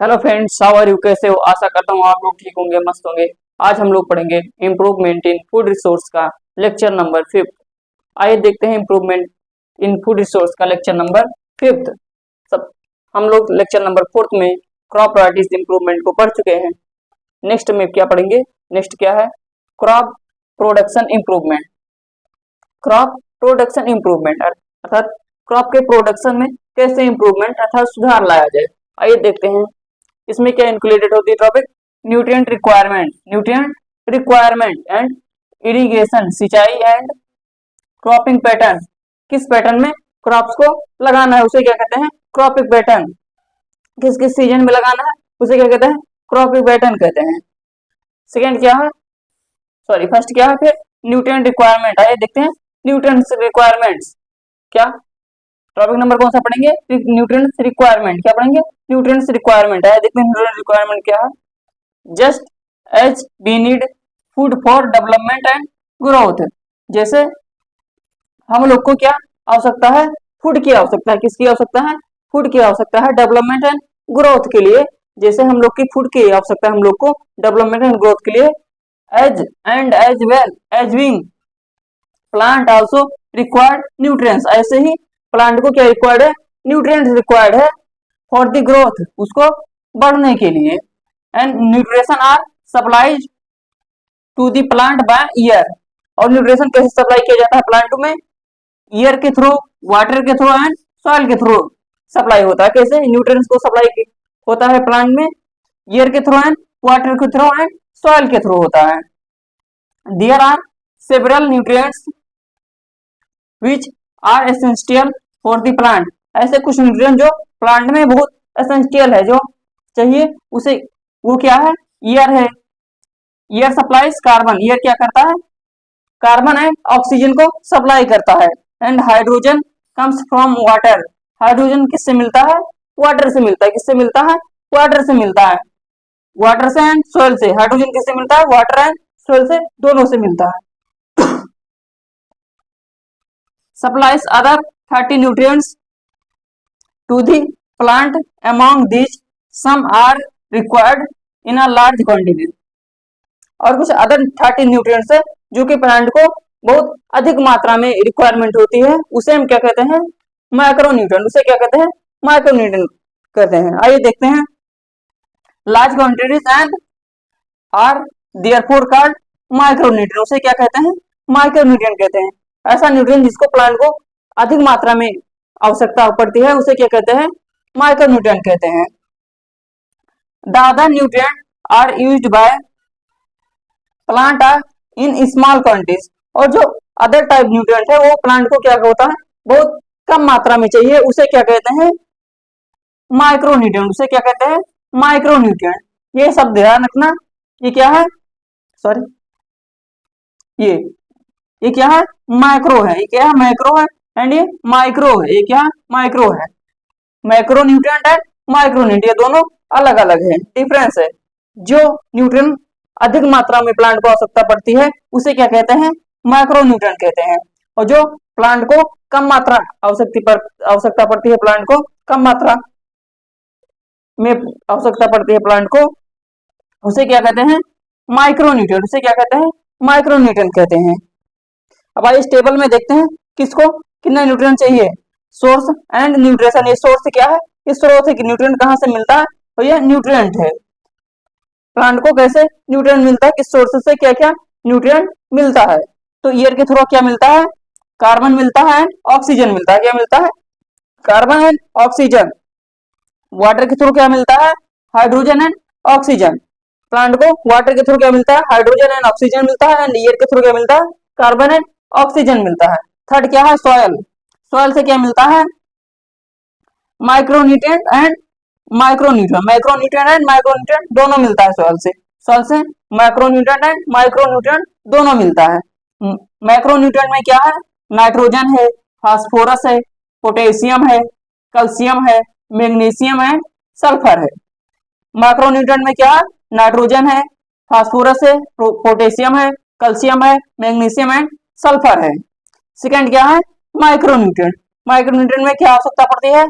Hello friends, how are you? कैसे हो? आशा करता हूँ आप लोग ठीक होंगे, मस्त होंगे। आज हम लोग पढ़ेंगे इम्प्रूवमेंट इन फूड रिसोर्स का लेक्चर नंबर 5। आइए देखते हैं इम्प्रूवमेंट इन फूड रिसोर्स का लेक्चर नंबर 5। सब हम लोग लेक्चर नंबर 4 में क्रॉप वैराइटीज इम्प्रूवमेंट को पढ़ चुके हैं। नेक्स्ट में क्या पढ़ेंगे? नेक्स्ट क्या है? Crop production improvement. Crop production improvement अर्थात क्रॉप के प्रोडक्शन में कैसे इम्प्रूवमेंट अर्थात सुधार लाया जाए। आइए देखते हैं इसमें क्या इंक्लूडेड होती है topic. Nutrient requirement and irrigation, सिंचाई एंड क्रॉपिंग पैटर्न। किस पैटर्न में क्रॉप्स को लगाना है उसे क्या कहते हैं? Cropping pattern. किस किस सीजन में लगाना है उसे क्या कहते हैं? क्रॉपिंग पैटर्न कहते हैं। सेकेंड क्या है? सॉरी, फर्स्ट क्या है? फिर न्यूट्रिएंट रिक्वायरमेंट। आइए देखते हैं न्यूट्रिएंट्स रिक्वायरमेंट्स क्या। टॉपिक नंबर कौन सा पढ़ेंगे? Nutrients requirement. क्या पढ़ेंगे? न्यूट्रिएंट्स रिक्वायरमेंट है। देखते हैं न्यूट्रिएंट रिक्वायरमेंट क्या है। Just as we need food for development and growth. जैसे हम लोग को क्या आवश्यकता है? फूड की आवश्यकता है। किसकी आवश्यकता है? फूड की आवश्यकता है डेवलपमेंट एंड ग्रोथ के लिए। जैसे हम लोग की फूड की आवश्यकता है हम लोग को डेवलपमेंट एंड ग्रोथ के लिए। As well as wing plant also required nutrients. ऐसे ही प्लांट को क्या रिक्वायर्ड है? न्यूट्रिएंट्स रिक्वायर्ड है फॉर द ग्रोथ, उसको बढ़ने के लिए। And nutrition are supplies to the plant by air. और न्यूट्रिशन कैसे सप्लाई किया जाता है प्लांट में? ईयर के थ्रू, वाटर के थ्रू एंड सॉइल के थ्रू सप्लाई होता है। कैसे न्यूट्रिएंट्स को सप्लाई होता है प्लांट में? ईयर के थ्रू एंड वाटर के थ्रू एंड सॉइल के थ्रू होता है। There are several nutrients which are essential for the plant. ऐसे कुछ न्यूट्रिएंट जो प्लांट में बहुत एसेंशियल है, जो चाहिए उसे, वो क्या है? ईयर है। Year supplies carbon. ईयर क्या करता है? कार्बन एंड ऑक्सीजन को सप्लाई करता है। And hydrogen comes from water. Hydrogen किससे मिलता है? वाटर से मिलता है। किससे मिलता है? वाटर से मिलता है। वाटर से एंड सोइल से। हाइड्रोजन किससे मिलता है? वाटर एंड सोइल से, दोनों से मिलता है। supplies other 30 nutrients to the plant. Among these some are required in a large quantity. और कुछ अदर 30 न्यूट्रिएंट्स है जो कि प्लांट को बहुत अधिक मात्रा में रिक्वायरमेंट होती है, उसे हम क्या कहते हैं? Micro nutrient. उसे क्या कहते हैं? माइक्रो न्यूट्रिएंट कहते हैं। आइए देखते हैं। Large quantities and are therefore called micro nutrient. उसे क्या कहते हैं? माइक्रो न्यूट्रिएंट कहते हैं। ऐसा न्यूट्रिएंट जिसको प्लांट को अधिक मात्रा में आवश्यकता पड़ती है उसे क्या कहते हैं? माइक्रो न्यूट्रिएंट कहते हैं। The other nutrient are used by plant are in small quantities. और जो अदर टाइप न्यूट्रिएंट है वो प्लांट को क्या होता है? बहुत कम मात्रा में चाहिए, उसे क्या कहते हैं? Micro nutrient. उसे क्या कहते हैं? Micro nutrient. ये सब ध्यान रखना। ये क्या है? सॉरी, ये क्या है? माइक्रो है। ये क्या है? माइक्रो है। एंड ये माइक्रो है। ये क्या है? माइक्रो है। Macro nutrient and micro nutrient, ये दोनों अलग अलग है, डिफरेंस है। जो न्यूट्रिएंट अधिक मात्रा में प्लांट को आवश्यकता पड़ती है उसे क्या कहते हैं? माइक्रो न्यूट्रिएंट कहते हैं। और जो प्लांट को कम मात्रा आवश्यकता पड़ती है, प्लांट को कम मात्रा में आवश्यकता पड़ती है प्लांट को, उसे क्या कहते हैं? Micro nutrient. उसे क्या कहते हैं? माइक्रो न्यूट्रिएंट कहते हैं। अब आइए इस टेबल में देखते हैं किसको कितना न्यूट्रिएंट चाहिए। Source and nutrition. ये सोर्स क्या है? ये स्रोत है कि न्यूट्रिएंट कहाँ से मिलता है, और ये न्यूट्रिएंट है। प्लांट को कैसे न्यूट्रिएंट मिलता है, किस सोर्स से क्या क्या न्यूट्रिएंट मिलता है? तो ईयर के थ्रू क्या मिलता है? कार्बन मिलता है एंड ऑक्सीजन मिलता है। क्या मिलता है? Carbon and oxygen. वाटर के थ्रू क्या मिलता है? Hydrogen and oxygen. प्लांट को वाटर के थ्रू क्या मिलता है? हाइड्रोजन एंड ऑक्सीजन मिलता है। एंड ईयर के थ्रू क्या मिलता है? कार्बन एंड ऑक्सीजन मिलता है। थर्ड क्या है? सॉयल। सॉयल से क्या मिलता है? Micronutrient and micronutrient. Micronutrient and micronutrient दोनों मिलता है सॉयल से। सॉयल से माइक्रोन्यूट्रिएंट एंड माइक्रोन्यूट्रिएंट दोनों मिलता है। माइक्रोन्यूट्रिएंट में क्या है? नाइट्रोजन है, फास्फोरस है, पोटेशियम है, कैल्शियम है, मैग्नीशियम है, सल्फर है। माइक्रोन्यूट्रिएंट में क्या है? नाइट्रोजन है, फास्फोरस है, पोटेशियम है, कैल्शियम है, मैग्नीशियम एंड सल्फर है। सेकंड क्या है? माइक्रोन्यूट्रिएंट। माइक्रोन्यूट्रिएंट में क्या आवश्यकता पड़ती है?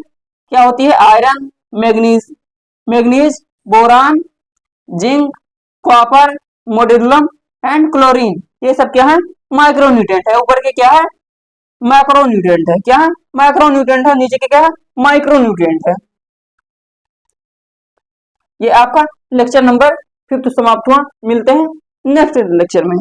क्या होती है? Iron, manganese, manganese, boron, zinc, copper, मोडिलम एंड क्लोरीन, ये सब क्या है? माइक्रोन्यूट्रिएंट है। ऊपर के क्या है? मैक्रोन्यूट्रिएंट है। क्या है? मैक्रोन्यूट्रिएंट है। नीचे के क्या है? माइक्रोन्यूट्रिएंट है। ये आपका लेक्चर नंबर 5 समाप्त हुआ। मिलते हैं नेक्स्ट लेक्चर में।